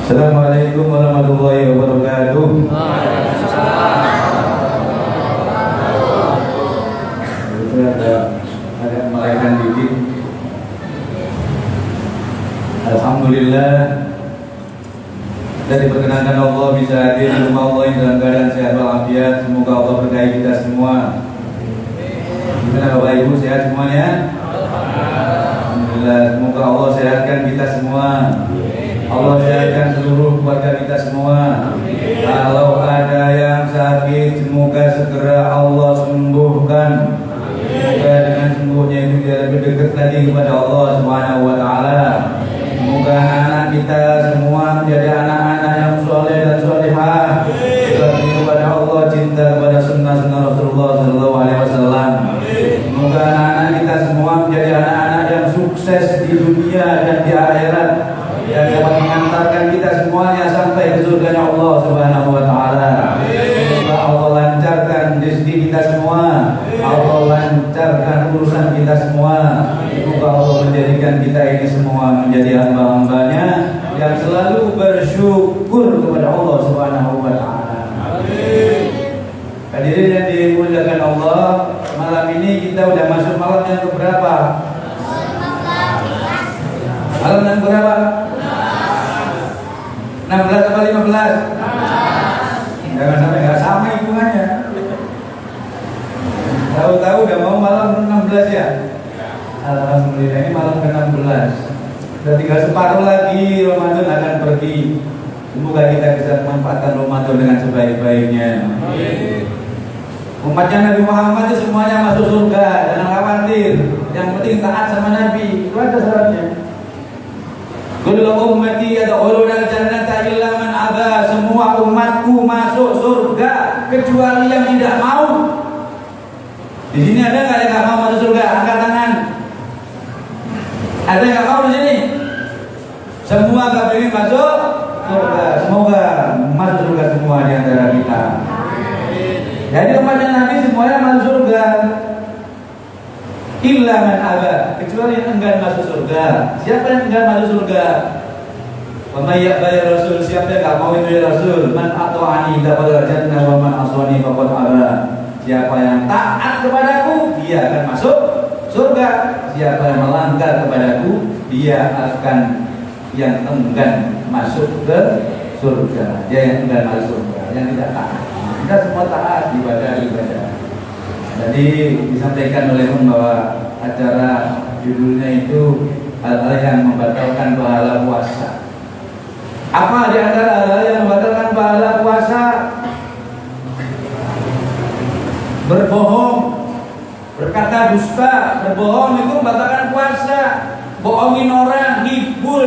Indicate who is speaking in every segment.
Speaker 1: Assalamualaikum warahmatullahi wabarakatuh. Itu ada melahirkan dikit. Alhamdulillah, dan diperkenankan Allah bisa hadir di rumah Allah yang dalam keadaan sehat walafiat. Semoga Allah berkahi kita semua. Gimana Bapak Ibu, sehat semuanya? Alhamdulillah. Semoga Allah sehatkan kita semua. Allah sehatkan seluruh keluarga kita semua. Kalau ada yang sakit, semoga segera Allah sembuhkan. Semoga dengan sembuhnya itu dia lebih dekat lagi kepada Allah Subhanahu wa Ta'ala. Semoga anak-anak kita semua menjadi anak-anak yang soleh dan solehah, berbakti kepada Allah, cinta kepada sunnah-sunnah Rasulullah Sallallahu Alaihi Wasallam. Semoga anak-anak kita semua menjadi anak-anak yang sukses di dunia dan di akhirat, yang dapat mengantarkan kita semuanya sampai ke surganya Allah Subhanahu wa Ta'ala. Semoga Allah lancarkan rezeki kita semua, Allah lancarkan urusan kita semua. Semoga Allah menjadikan kita ini semua menjadi hamba-hambanya yang selalu bersyukur kepada Allah Subhanahu wa Ta'ala. Hadirin yang dimuliakan Allah, malam ini kita udah masuk malam yang keberapa? Malam yang berapa? 16 atau 15? Jangan sampai nggak sama hitungannya. Tahu-tahu udah mau malam 16 ya? Alhamdulillah, ini malam ke-16. Sudah tinggal separuh lagi Ramadan akan pergi. Semoga kita bisa memanfaatkan Ramadan dengan sebaik-baiknya. Umatnya Nabi Muhammad itu semuanya masuk surga, jangan khawatir. Yang penting taat sama Nabi. Itu ada syaratnya. Kullu ummati yadkhuluna al-jannata illa man aba. Semua umatku masuk surga kecuali yang tidak mau. Di sini ada nggak yang nggak mau masuk surga? Angkat tangan. Ada yang nggak mau di sini? Semua nggak pengen masuk surga. Semoga masuk surga semua di antara kita. Jadi umatnya Nabi semuanya masuk surga. Illa man aba, kecuali yang enggan masuk surga. Siapa yang enggan masuk surga? Wa may ya'ba rasul, siapa yang enggak mau itu ya Rasul? Man ata'ani dakhala jannah wa man asani faqad aba. Siapa yang taat kepadaku, dia akan masuk surga. Siapa yang melanggar kepadaku, dia akan yang enggan masuk ke surga. Dia yang enggan masuk surga, yang tidak taat. Kita semua taat ibadah. Jadi disampaikan oleh bahwa acara judulnya itu hal-hal yang membatalkan pahala puasa. Apa di antara hal-hal yang membatalkan pahala puasa? Berbohong, berkata dusta. Berbohong itu membatalkan puasa. Bohongin orang, nipu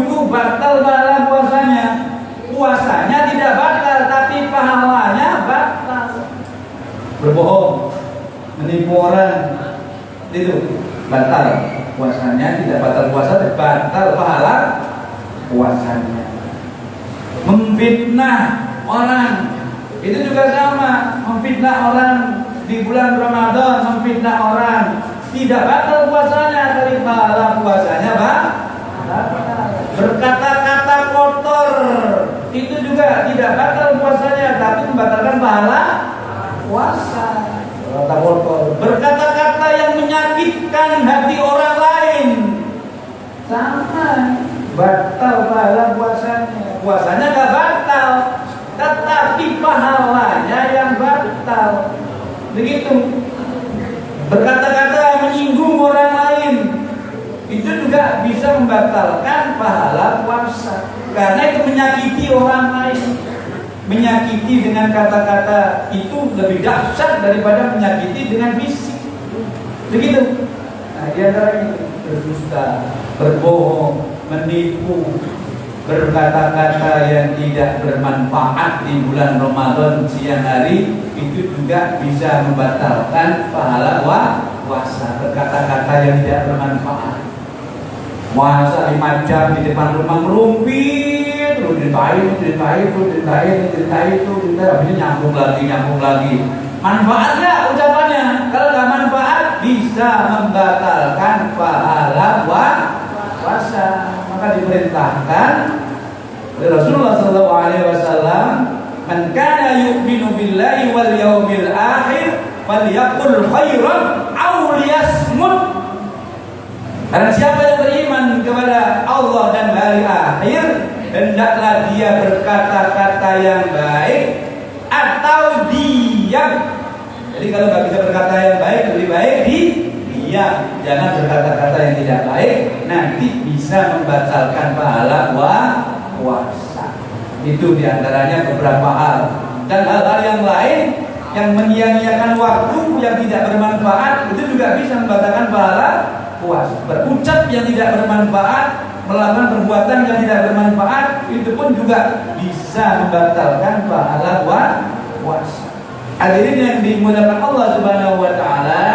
Speaker 1: itu batal pahala puasanya. Puasanya tidak batal, tapi pahalanya batal. Berbohong, menipu orang, itu batal puasanya, tidak batal puasa, batal pahala puasanya. Memfitnah orang, itu juga sama. Memfitnah orang di bulan Ramadan, memfitnah orang, tidak batal puasanya, tapi pahala puasanya batal. Berkata-kata kotor, itu juga tidak batal puasanya, tapi membatalkan pahala puasa. Berkata-kata yang menyakitkan hati orang lain, sama, batal pahala puasanya. Puasanya gak batal, tetapi pahalanya yang batal. Begitu. Berkata-kata yang menyinggung orang lain, itu juga bisa membatalkan pahala puasa, karena itu menyakiti orang lain. Menyakiti dengan kata-kata itu lebih dahsyat daripada menyakiti dengan fisik. Begitu. Nah, di antara itu berdusta, berbohong, menipu, berkata-kata yang tidak bermanfaat di bulan Ramadan siang hari, itu juga bisa membatalkan pahala puasa. Berkata-kata yang tidak bermanfaat. Puasa 5 jam di depan rumah merumpit, terus diceritain, habisnya nyambung lagi. Manfaat nggak ucapannya? Kalau nggak manfaat, bisa membatalkan pahala puasa. Maka diperintahkan Rasulullah sallallahu alaihi wasallam, "Man kana yu'minu billahi wal yawmil akhir falyaqul khairan aw liyasmut." Karena siapa yang beriman kepada Allah dan hari akhir, hendaklah dia berkata-kata yang baik atau diam. Jadi kalau nggak bisa berkata yang baik, lebih baik diam. Jangan berkata-kata yang tidak baik, nanti bisa membatalkan pahala puasa. Itu diantaranya beberapa hal. Dan hal-hal yang lain yang menyia-nyiakan waktu yang tidak bermanfaat, itu juga bisa membatalkan pahala puasa. Berucap yang tidak bermanfaat, melakukan perbuatan yang tidak bermanfaat, itu pun juga bisa membatalkan pahala puasa. Hadirin yang dimuliakan Allah Subhanahu wa taala,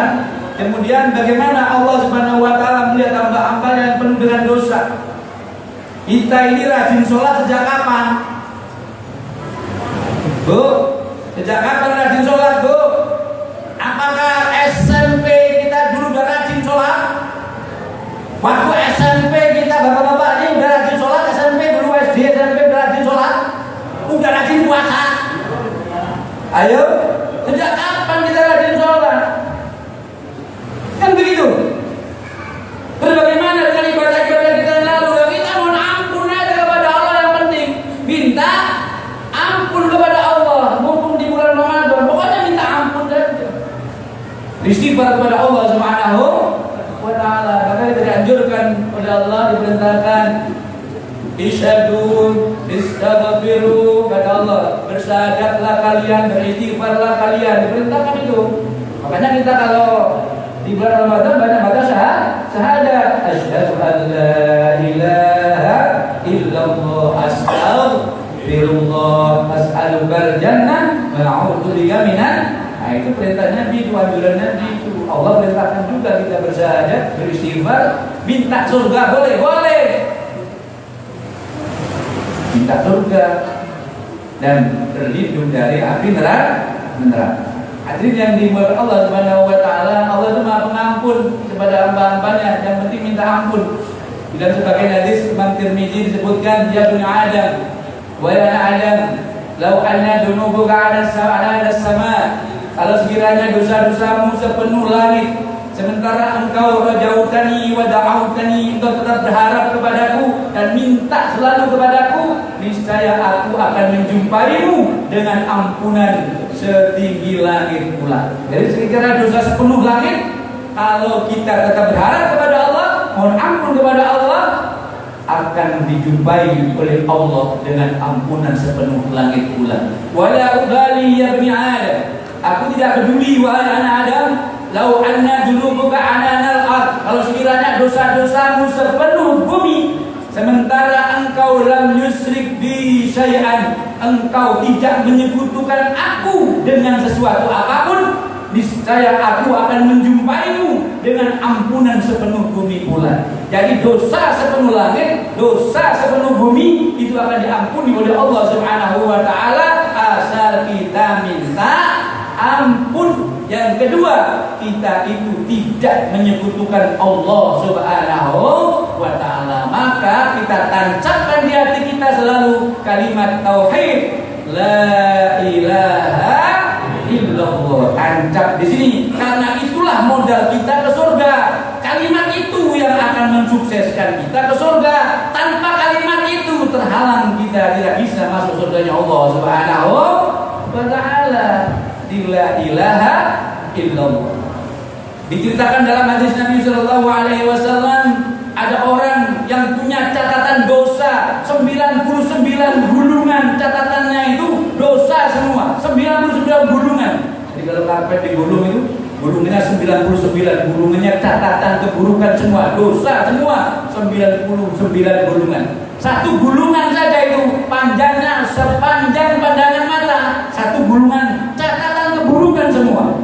Speaker 1: kemudian bagaimana Allah Subhanahu wa taala melihat hamba-hamba yang penuh dengan dosa? Kita ini rajin sholat sejak kapan? Bu, sejak kapan rajin sholat, Bu? Apakah SMP kita dulu udah rajin sholat? Waktu SMP kita bapak-bapak ini udah rajin sholat, SMP dulu SD, SMP udah rajin sholat, udah rajin puasa. Ayo, sejak kapan kita rajin sholat? Kan begitu. Terus bagaimana dengan ibadah-ibadah kita yang lalu? Kita mohon ampun aja kepada Allah, yang penting minta ampun kepada Allah. Mumpung di bulan Ramadan, pokoknya minta ampun saja. Istighfar kepada Allah Subhanahu wa ta'ala. Maka kita dianjurkan oleh Allah, diperintahkan isyhadu istaghfiru, kata Allah, bersahadatlah kalian, beristighfarlah kalian, diperintahkan itu. Makanya kita kalau di bulan Ramadan banyak baca syahadat, asyhadu an la ilaha illallah, astaghfirullah, as'alukal jannah wa a'udzubika minan. Nah, itu perintah Nabi, itu anjuran Nabi itu. Allah perintahkan juga kita bersyahadat, beristighfar, minta surga, boleh. Minta surga dan berlindung dari api neraka. Hadirin yang dimuliakan Allah Subhanahu wa taala, Allah itu Maha Pengampun kepada hamba-hambanya, yang penting minta ampun. Dan sebagai hadis Imam Tirmizi disebutkan, ya bani Adam, wa ya Adam, law anna dunubuka 'ala as-sama', kalau sekiranya dosa-dosamu sepenuh langit, sementara engkau rajautani wa da'autani, engkau tetap berharap kepadaku dan minta selalu kepadaku, niscaya aku akan menjumpaimu dengan ampunan setinggi langit pula. Jadi sekiranya dosa sepenuh langit, kalau kita tetap berharap kepada Allah, mohon ampun kepada Allah, akan dijumpai oleh Allah dengan ampunan sepenuh langit pula. Wala ubali ya bani Adam, aku tidak peduli wahai anak Adam, lau anna dunubuka ananal ard, kalau sekiranya dosa-dosamu sepenuh bumi, sementara engkau lam yusrik bi syai'an, engkau tidak menyekutukan aku dengan sesuatu apapun, niscaya aku akan menjumpaimu dengan ampunan sepenuh bumi pula. Jadi dosa sepenuh langit, dosa sepenuh bumi itu akan diampuni oleh Allah Subhanahu wa taala asal kita minta ampun. Yang kedua, kita itu tidak menyekutukan Allah Subhanahu wa ta'ala. Maka kita tancapkan di hati kita selalu kalimat tauhid, la ilaha illallah. Tancap di sini, karena itulah modal kita ke surga. Kalimat itu yang akan mensukseskan kita ke surga. Tanpa kalimat itu terhalang, kita tidak bisa masuk surganya Allah Subhanahu wa ta'ala. La ilaha illallah. Diceritakan dalam hadis Nabi sallallahu alaihi wasallam, ada orang yang punya catatan dosa 99 gulungan, catatannya itu dosa semua, 99 gulungan. Jadi kalau karpet digulung itu gulungannya 99, gulungannya catatan keburukan semua, dosa semua, 99 gulungan. Satu gulungan saja itu panjangnya sepanjang pandangan mata, satu gulungan catatan keburukan semua.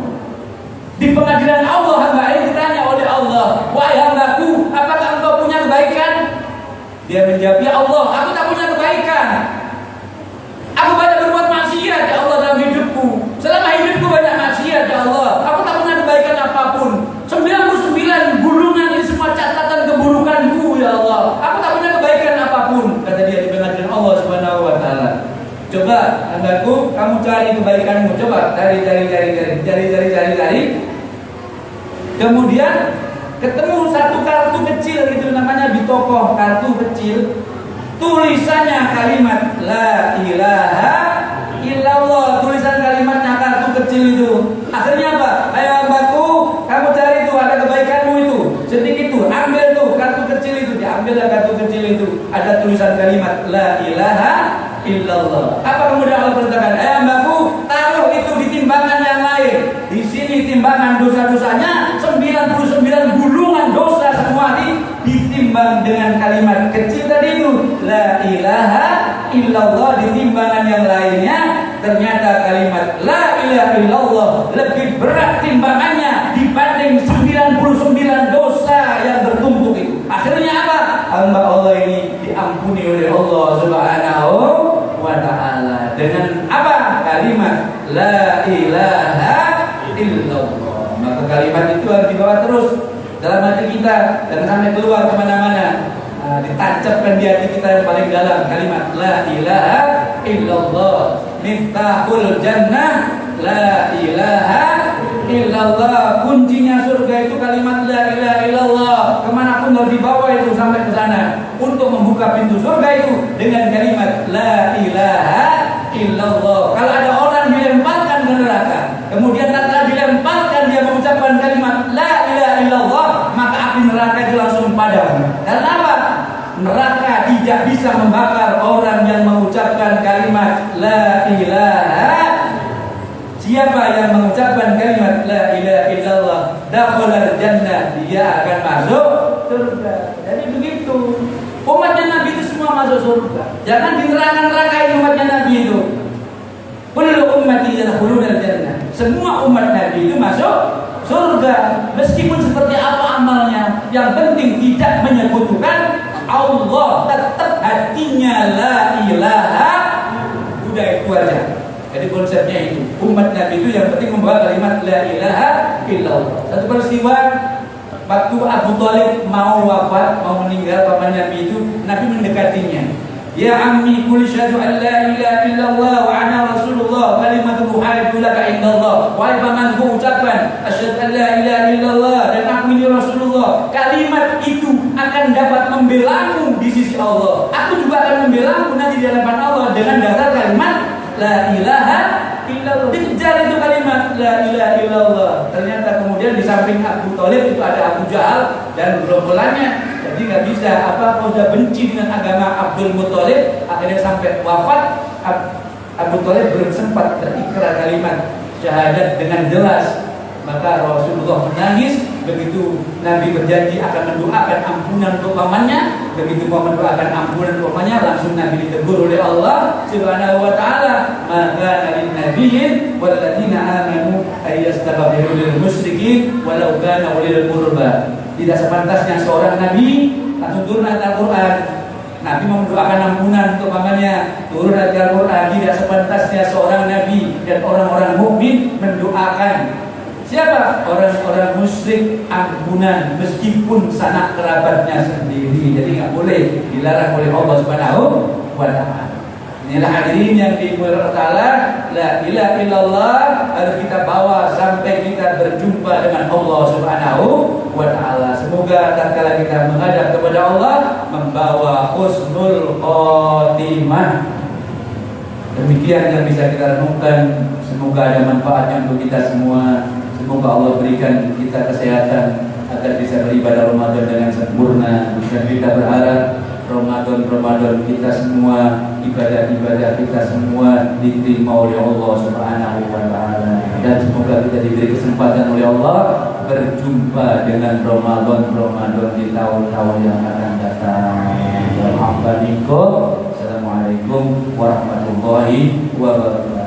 Speaker 1: Di pengadilan Allah, hamba ini ditanya oleh Allah, wahai hambaku, apakah engkau punya kebaikan? Dia menjawab, ya Allah, aku tak punya kebaikan. Aku banyak berbuat maksiat ya Allah dalam hidupku. Selama hidupku banyak maksiat ya Allah, aku tak punya kebaikan apapun. 99 gulungan ini semua catatan keburukanku ya Allah, aku tak punya kebaikan apapun. Kata dia, cari kebaikanmu, coba cari. Kemudian ketemu satu kartu kecil gitu, namanya di toko kartu kecil, tulisannya kalimat la ilaha illallah, tulisan kalimatnya kartu kecil itu. Akhirnya apa? Ayo hambaku, kamu cari tuh, ada kebaikanmu itu sedikit tuh, ambil tuh kartu kecil itu. Diambillah kartu kecil itu, ada tulisan kalimat la ilaha illallah. Apa kemudian Allah perintahkan? Ayo hambaku, taruh itu di timbangan yang lain. Di sini timbangan dosa-dosanya 99 gulungan dosa semua ditimbang dengan kalimat kecil tadi itu la ilaha illallah. Di timbangan yang lainnya ternyata kalimat la ilaha illallah lebih berat timbangannya dibanding 99 dosa yang bertumpuk itu. Akhirnya apa? Hamba Allah ini diampuni oleh Allah Subhanahu wa ta'ala dengan apa? Kalimat la ilaha illallah. Maka kalimat itu harus dibawa terus dalam hati kita, jangan sampai keluar kemana-mana. Ditancapkan di hati kita yang paling dalam kalimat la ilaha illallah. Miftahul jannah la ilaha illallah. Kuncinya surga itu kalimat la ilaha illallah. Kemanapun harus dibawa itu sampai ke sana untuk membuka pintu surga itu dengan kalimat la ilaha illallah. Kalau ada orang dilemparkan ke neraka, kemudian tatkala dilemparkan dia mengucapkan kalimat la ilaha illallah, maka api neraka itu langsung padam. Karena apa? Neraka tidak bisa membakar orang yang mengucapkan kalimat la ilaha. Siapa yang mengucapkan kalimat la ilaha illallah dakhalal jannah, dia akan masuk surga. Jadi begitu. Umatnya Nabi itu semua masuk surga. Jangan di neraka-nerakain umatnya Nabi itu. Kullu ummati yadkhulunal jannah. Semua umat Nabi itu masuk surga meskipun seperti apa amalnya. Yang penting tidak menyekutukan Allah, tetap hatinya la ilaha. Udah itu aja. Jadi konsepnya itu, umat Nabi itu yang penting membawa kalimat la ilaha illallah. Satu peristiwa waktu Abu Thalib mau wafat, mau meninggal, paman Nabi itu, Nabi mendekatinya. Ya ammi qul syahadu an la ilaha illallah wa ana rasulullah kalimatu muhajjatu laka indallah. Wahai pamanku, ucapkan asyhadu an la ilaha illallah dan aku ini Rasulullah. Kalimat itu akan dapat membelamu di sisi Allah. Aku juga akan membelamu nanti di hadapan Allah dengan dasar kalimat la ilaha illallah. Dikejar itu kalimat la ilaha illallah. Ternyata kemudian di samping Abu Thalib itu ada Abu Jahal dan gerombolannya. Jadi nggak bisa apa sudah benci dengan agama Abdul Muthalib, akhirnya sampai wafat Abu Thalib belum sempat berikrar kalimat syahadat dengan jelas. Maka Rasulullah menangis. Begitu Nabi berjanji akan mendoakan ampunan untuk pamannya, begitu paman mendoakan ampunan untuk pamannya, langsung Nabi ditegur oleh Allah Subhanahu wa ta'ala. Maka nabi nabiyyin walladzina amanu ayyastaghfiru lil musyrikin walau kana ulil qurba. Tidak sepantasnya seorang nabi langsung turun ayat Al-Qur'an. Nabi mendoakan ampunan untuk pamannya, turun ayat Al-Qur'an. Tidak sepantasnya seorang nabi dan orang-orang mukmin mendoakan siapa? Orang-orang musyrik ampunan meskipun sanak kerabatnya sendiri. Jadi nggak boleh, dilarang oleh Allah Subhanahu wa ta'ala. Inilah hadirin yang dimuliakan Allah, la ilaha illallah harus kita bawa sampai kita berjumpa dengan Allah Subhanahu wa ta'ala. Semoga tatkala kita menghadap kepada Allah membawa husnul khotimah. Demikian yang bisa kita renungkan. Semoga ada manfaatnya untuk kita semua. Semoga Allah berikan kita kesehatan agar bisa beribadah Ramadan dengan sempurna. Dan kita berharap Ramadan kita semua, ibadah-ibadah kita semua diterima oleh Allah Subhanahu wa ta'ala. Dan semoga kita diberi kesempatan oleh Allah berjumpa dengan Ramadan di tahun-tahun yang akan datang. Assalamualaikum warahmatullahi wabarakatuh.